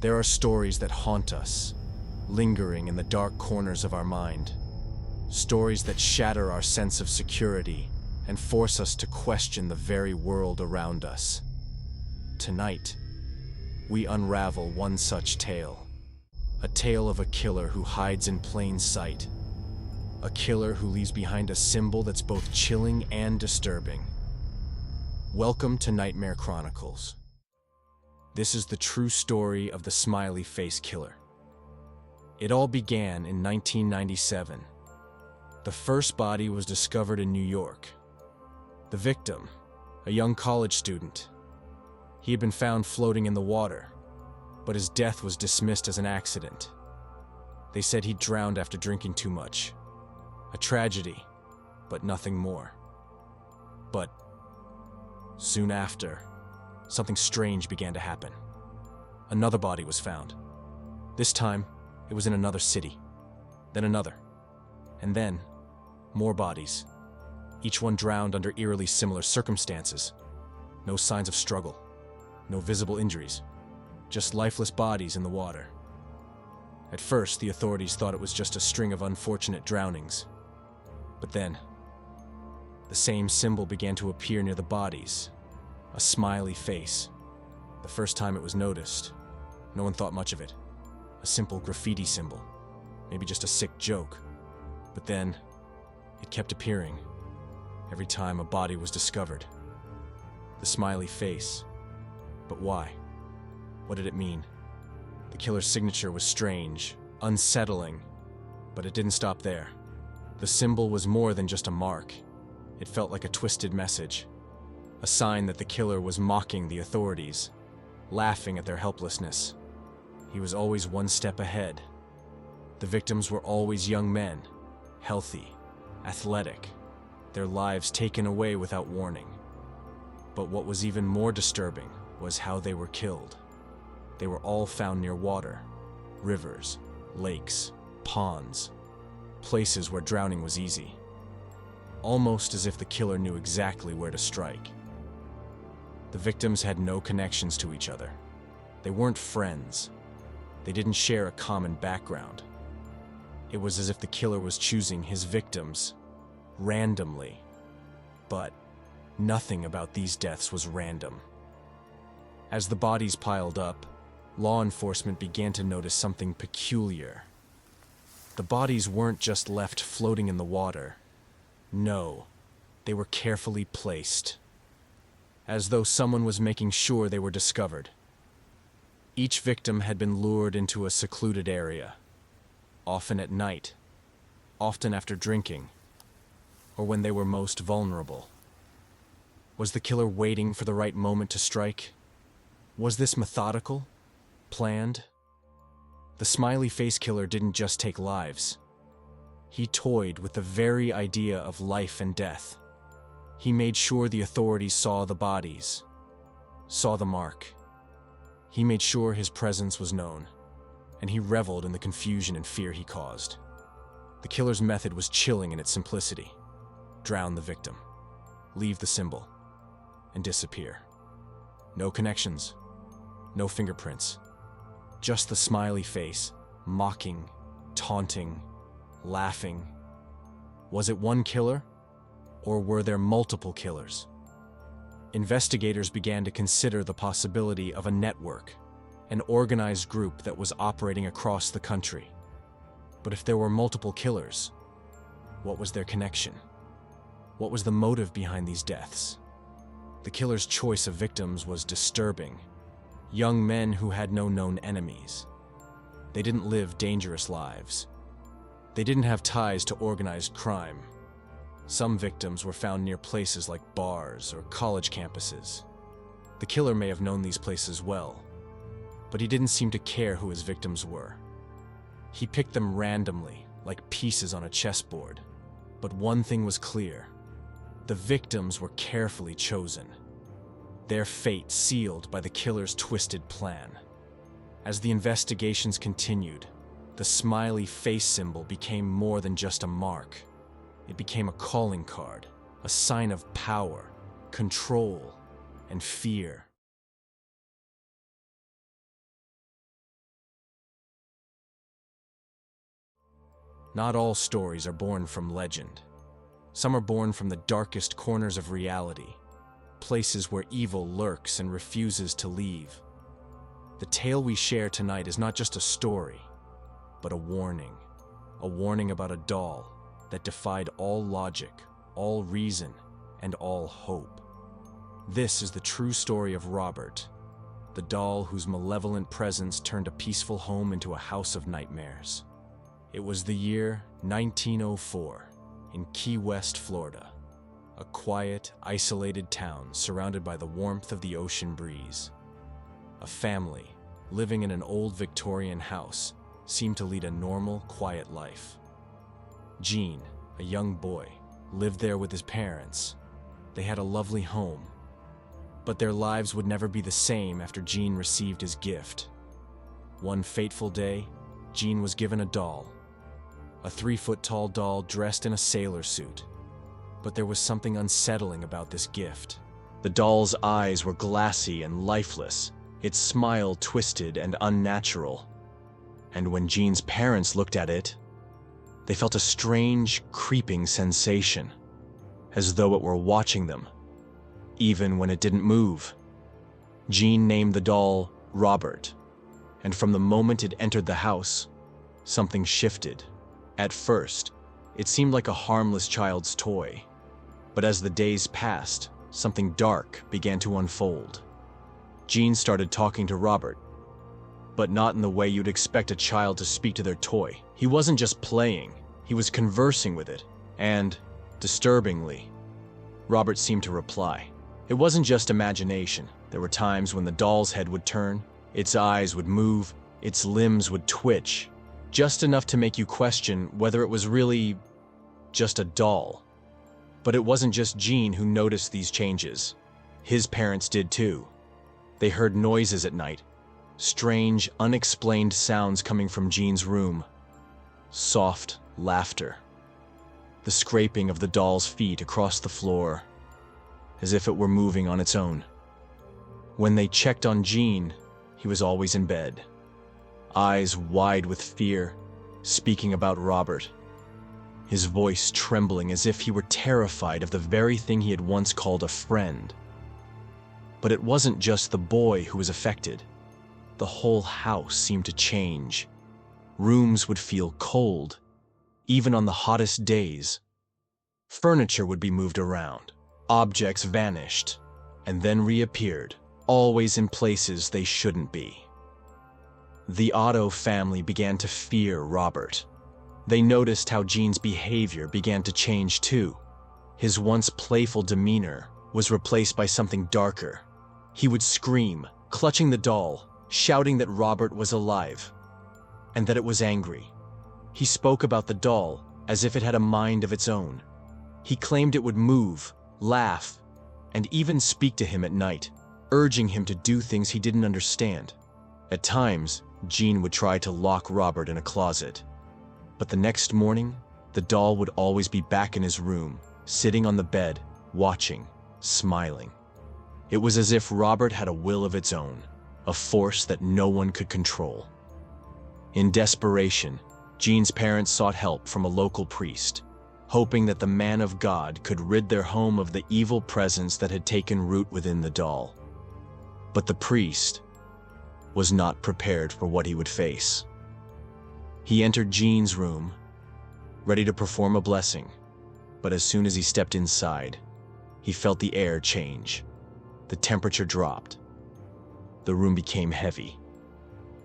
There are stories that haunt us, lingering in the dark corners of our mind. Stories that shatter our sense of security and force us to question the very world around us. Tonight, we unravel one such tale. A tale of a killer who hides in plain sight. A killer who leaves behind a symbol that's both chilling and disturbing. Welcome to Nightmare Chronicles. This is the true story of the Smiley Face Killer. It all began in 1997. The first body was discovered in New York. The victim, a young college student. He had been found floating in the water, but his death was dismissed as an accident. They said he drowned after drinking too much. A tragedy, but nothing more. But soon after, something strange began to happen. Another body was found. This time, it was in another city. Then another. And then, more bodies. Each one drowned under eerily similar circumstances. No signs of struggle. No visible injuries. Just lifeless bodies in the water. At first, the authorities thought it was just a string of unfortunate drownings. But then, the same symbol began to appear near the bodies. A smiley face. The first time it was noticed, no one thought much of it. A simple graffiti symbol. Maybe just a sick joke. But then, it kept appearing. Every time a body was discovered. The smiley face. But why? What did it mean? The killer's signature was strange, unsettling, but it didn't stop there. The symbol was more than just a mark. It felt like a twisted message. A sign that the killer was mocking the authorities, laughing at their helplessness. He was always one step ahead. The victims were always young men, healthy, athletic, their lives taken away without warning. But what was even more disturbing was how they were killed. They were all found near water, rivers, lakes, ponds, places where drowning was easy. Almost as if the killer knew exactly where to strike. The victims had no connections to each other. They weren't friends. They didn't share a common background. It was as if the killer was choosing his victims randomly. But nothing about these deaths was random. As the bodies piled up, law enforcement began to notice something peculiar. The bodies weren't just left floating in the water. No, they were carefully placed, as though someone was making sure they were discovered. Each victim had been lured into a secluded area, often at night, often after drinking, or when they were most vulnerable. Was the killer waiting for the right moment to strike? Was this methodical? Planned? The Smiley Face Killer didn't just take lives. He toyed with the very idea of life and death. He made sure the authorities saw the bodies, saw the mark. He made sure his presence was known, and he reveled in the confusion and fear he caused. The killer's method was chilling in its simplicity. Drown the victim, leave the symbol, and disappear. No connections, no fingerprints, just the smiley face, mocking, taunting, laughing. Was it one killer, or were there multiple killers? Investigators began to consider the possibility of a network, an organized group that was operating across the country. But if there were multiple killers, what was their connection? What was the motive behind these deaths? The killer's choice of victims was disturbing. Young men who had no known enemies. They didn't live dangerous lives. They didn't have ties to organized crime. Some victims were found near places like bars or college campuses. The killer may have known these places well, but he didn't seem to care who his victims were. He picked them randomly, like pieces on a chessboard. But one thing was clear. The victims were carefully chosen. Their fate sealed by the killer's twisted plan. As the investigations continued, the smiley face symbol became more than just a mark. It became a calling card, a sign of power, control, and fear. Not all stories are born from legend. Some are born from the darkest corners of reality, places where evil lurks and refuses to leave. The tale we share tonight is not just a story, but a warning about a doll that defied all logic, all reason, and all hope. This is the true story of Robert, the doll whose malevolent presence turned a peaceful home into a house of nightmares. It was the year 1904 in Key West, Florida, a quiet, isolated town surrounded by the warmth of the ocean breeze. A family, living in an old Victorian house, seemed to lead a normal, quiet life. Gene, a young boy, lived there with his parents. They had a lovely home, but their lives would never be the same after Gene received his gift. One fateful day, Gene was given a doll, a 3-foot-tall doll dressed in a sailor suit. But there was something unsettling about this gift. The doll's eyes were glassy and lifeless, its smile twisted and unnatural. And when Gene's parents looked at it, they felt a strange, creeping sensation, as though it were watching them, even when it didn't move. Gene named the doll Robert, and from the moment it entered the house, something shifted. At first, it seemed like a harmless child's toy, but as the days passed, something dark began to unfold. Gene started talking to Robert, but not in the way you'd expect a child to speak to their toy. He wasn't just playing, he was conversing with it, and, disturbingly, Robert seemed to reply. It wasn't just imagination. There were times when the doll's head would turn, its eyes would move, its limbs would twitch, just enough to make you question whether it was really just a doll. But it wasn't just Gene who noticed these changes. His parents did too. They heard noises at night, strange, unexplained sounds coming from Gene's room. Soft laughter. The scraping of the doll's feet across the floor, as if it were moving on its own. When they checked on Gene, he was always in bed, eyes wide with fear, speaking about Robert, his voice trembling as if he were terrified of the very thing he had once called a friend. But it wasn't just the boy who was affected. The whole house seemed to change. Rooms would feel cold, even on the hottest days. Furniture would be moved around. Objects vanished, and then reappeared, always in places they shouldn't be. The Otto family began to fear Robert. They noticed how Gene's behavior began to change too. His once playful demeanor was replaced by something darker. He would scream, clutching the doll, shouting that Robert was alive, and that it was angry. He spoke about the doll as if it had a mind of its own. He claimed it would move, laugh, and even speak to him at night, urging him to do things he didn't understand. At times, Gene would try to lock Robert in a closet. But the next morning, the doll would always be back in his room, sitting on the bed, watching, smiling. It was as if Robert had a will of its own, a force that no one could control. In desperation, Gene's parents sought help from a local priest, hoping that the man of God could rid their home of the evil presence that had taken root within the doll. But the priest was not prepared for what he would face. He entered Gene's room, ready to perform a blessing, but as soon as he stepped inside, he felt the air change. The temperature dropped. The room became heavy,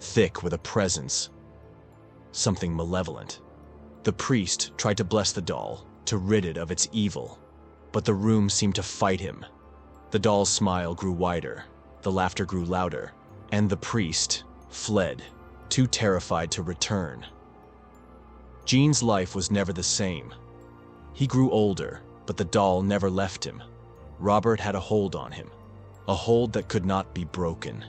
thick with a presence, something malevolent. The priest tried to bless the doll, to rid it of its evil, but the room seemed to fight him. The doll's smile grew wider, the laughter grew louder, and the priest fled, too terrified to return. Gene's life was never the same. He grew older, but the doll never left him. Robert had a hold on him, a hold that could not be broken.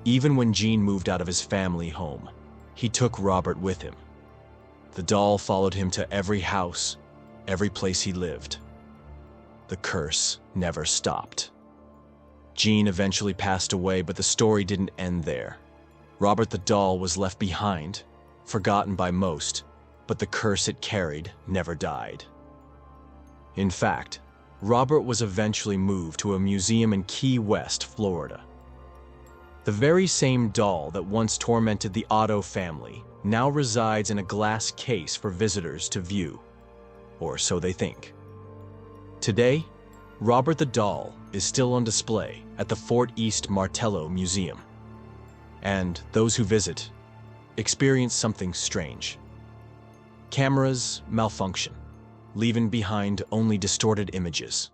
Even when Gene moved out of his family home, he took Robert with him. The doll followed him to every house, every place he lived. The curse never stopped. Gene eventually passed away, but the story didn't end there. Robert the doll was left behind, forgotten by most, but the curse it carried never died. In fact, Robert was eventually moved to a museum in Key West, Florida. The very same doll that once tormented the Otto family now resides in a glass case for visitors to view, or so they think. Today, Robert the doll is still on display at the Fort East Martello Museum, and those who visit experience something strange. Cameras malfunction, leaving behind only distorted images.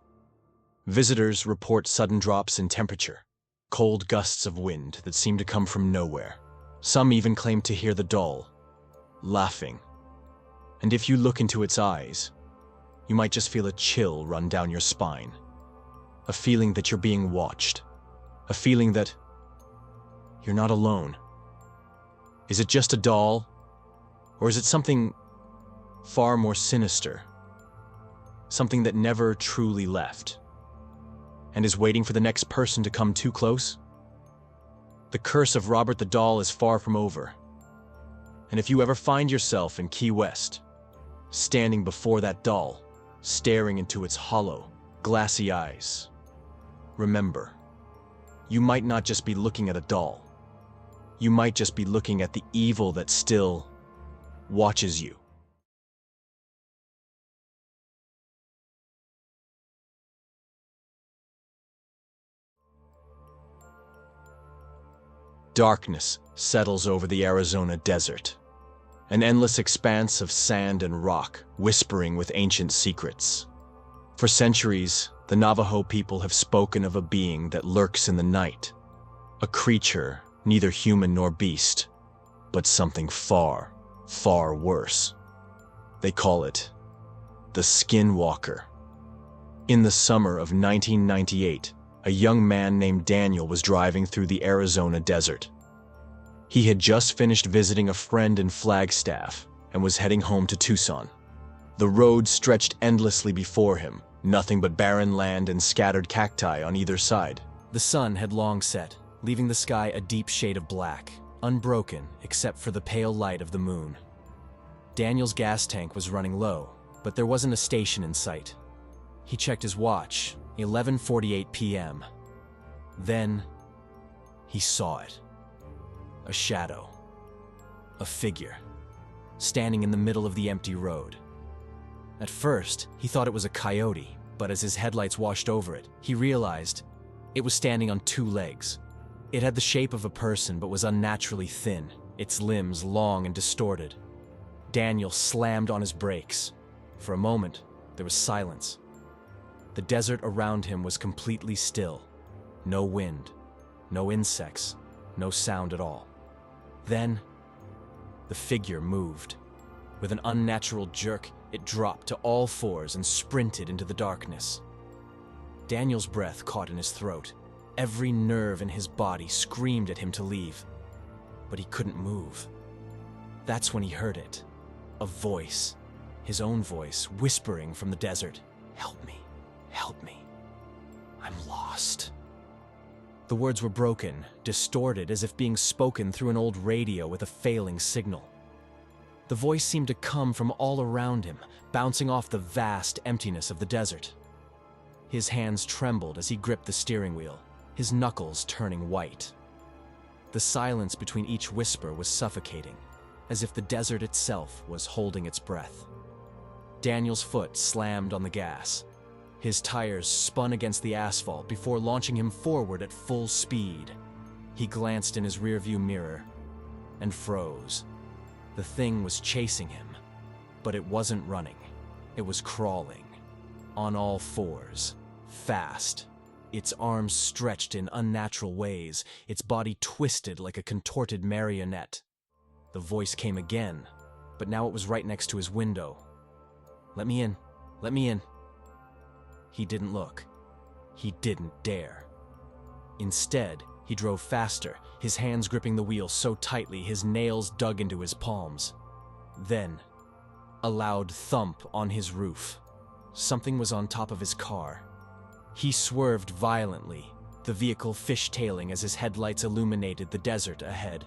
Visitors report sudden drops in temperature, cold gusts of wind that seem to come from nowhere. Some even claim to hear the doll laughing. And if you look into its eyes, you might just feel a chill run down your spine. A feeling that you're being watched. A feeling that you're not alone. Is it just a doll? Or is it something far more sinister? Something that never truly left, and is waiting for the next person to come too close? The curse of Robert the doll is far from over. And if you ever find yourself in Key West, standing before that doll, staring into its hollow, glassy eyes, remember, you might not just be looking at a doll. You might just be looking at the evil that still watches you. Darkness settles over the Arizona desert, an endless expanse of sand and rock whispering with ancient secrets. For centuries, the Navajo people have spoken of a being that lurks in the night, a creature neither human nor beast, but something far, far worse. They call it the Skinwalker. In the summer of 1998, a young man named Daniel was driving through the Arizona desert. He had just finished visiting a friend in Flagstaff and was heading home to Tucson. The road stretched endlessly before him, nothing but barren land and scattered cacti on either side. The sun had long set, leaving the sky a deep shade of black, unbroken except for the pale light of the moon. Daniel's gas tank was running low, but there wasn't a station in sight. He checked his watch, 11:48 p.m. Then, he saw it. A shadow. A figure. Standing in the middle of the empty road. At first, he thought it was a coyote, but as his headlights washed over it, he realized it was standing on two legs. It had the shape of a person but was unnaturally thin, its limbs long and distorted. Daniel slammed on his brakes. For a moment, there was silence. The desert around him was completely still. No wind, no insects, no sound at all. Then, the figure moved. With an unnatural jerk, it dropped to all fours and sprinted into the darkness. Daniel's breath caught in his throat. Every nerve in his body screamed at him to leave, but he couldn't move. That's when he heard it. A voice, his own voice, whispering from the desert, "Help me, help me. I'm lost." The words were broken, distorted, as if being spoken through an old radio with a failing signal. The voice seemed to come from all around him, bouncing off the vast emptiness of the desert. His hands trembled as he gripped the steering wheel, his knuckles turning white. The silence between each whisper was suffocating, as if the desert itself was holding its breath. Daniel's foot slammed on the gas. His tires spun against the asphalt before launching him forward at full speed. He glanced in his rearview mirror and froze. The thing was chasing him, but it wasn't running. It was crawling, on all fours, fast. Its arms stretched in unnatural ways, its body twisted like a contorted marionette. The voice came again, but now it was right next to his window. "Let me in, let me in." He didn't look. He didn't dare. Instead, he drove faster, his hands gripping the wheel so tightly his nails dug into his palms. Then, a loud thump on his roof. Something was on top of his car. He swerved violently, the vehicle fishtailing as his headlights illuminated the desert ahead.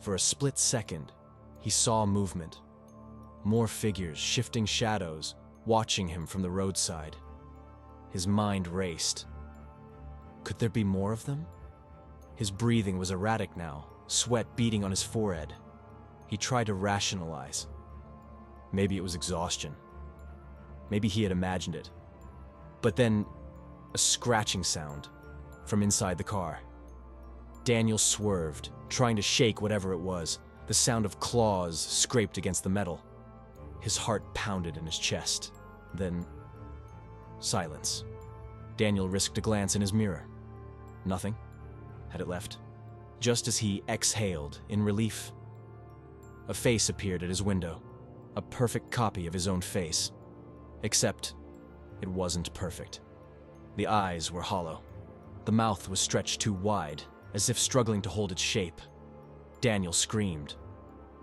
For a split second, he saw movement. More figures, shifting shadows, watching him from the roadside. His mind raced. Could there be more of them? His breathing was erratic now, sweat beading on his forehead. He tried to rationalize. Maybe it was exhaustion. Maybe he had imagined it. But then, a scratching sound from inside the car. Daniel swerved, trying to shake whatever it was. The sound of claws scraped against the metal. His heart pounded in his chest. Then, silence. Daniel risked a glance in his mirror. Nothing. Had it left? Just as he exhaled in relief, a face appeared at his window. A perfect copy of his own face. Except, it wasn't perfect. The eyes were hollow. The mouth was stretched too wide, as if struggling to hold its shape. Daniel screamed.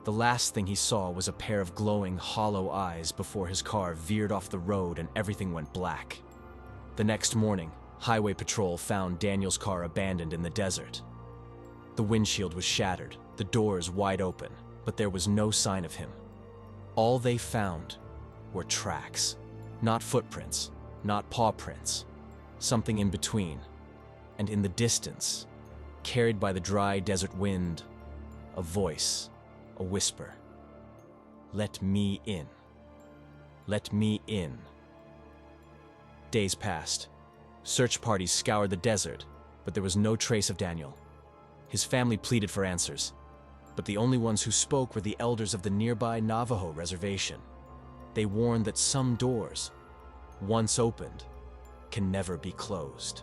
The last thing he saw was a pair of glowing, hollow eyes before his car veered off the road and everything went black. The next morning, Highway Patrol found Daniel's car abandoned in the desert. The windshield was shattered, the doors wide open, but there was no sign of him. All they found were tracks. Not footprints, not paw prints. Something in between. And in the distance, carried by the dry desert wind, a voice, a whisper. Let me in. Let me in. Days passed. Search parties scoured the desert, but there was no trace of Daniel. His family pleaded for answers, but the only ones who spoke were the elders of the nearby Navajo reservation. They warned that some doors, once opened, can never be closed,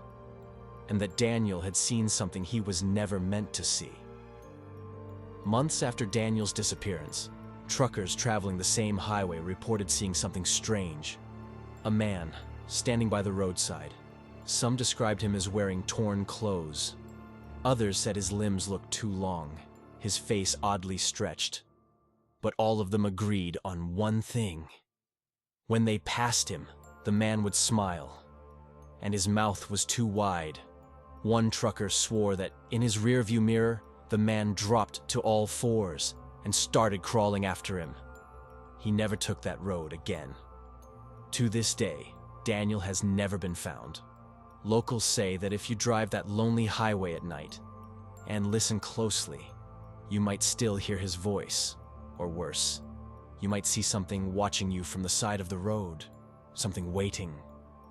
and that Daniel had seen something he was never meant to see. Months after Daniel's disappearance, truckers traveling the same highway reported seeing something strange. A man, standing by the roadside. Some described him as wearing torn clothes. Others said his limbs looked too long, his face oddly stretched. But all of them agreed on one thing. When they passed him, the man would smile, and his mouth was too wide. One trucker swore that in his rearview mirror, the man dropped to all fours and started crawling after him. He never took that road again. To this day, Daniel has never been found. Locals say that if you drive that lonely highway at night and listen closely, you might still hear his voice, or worse, you might see something watching you from the side of the road, something waiting,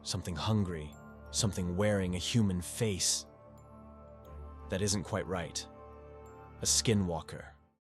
something hungry, something wearing a human face. That isn't quite right. A skinwalker.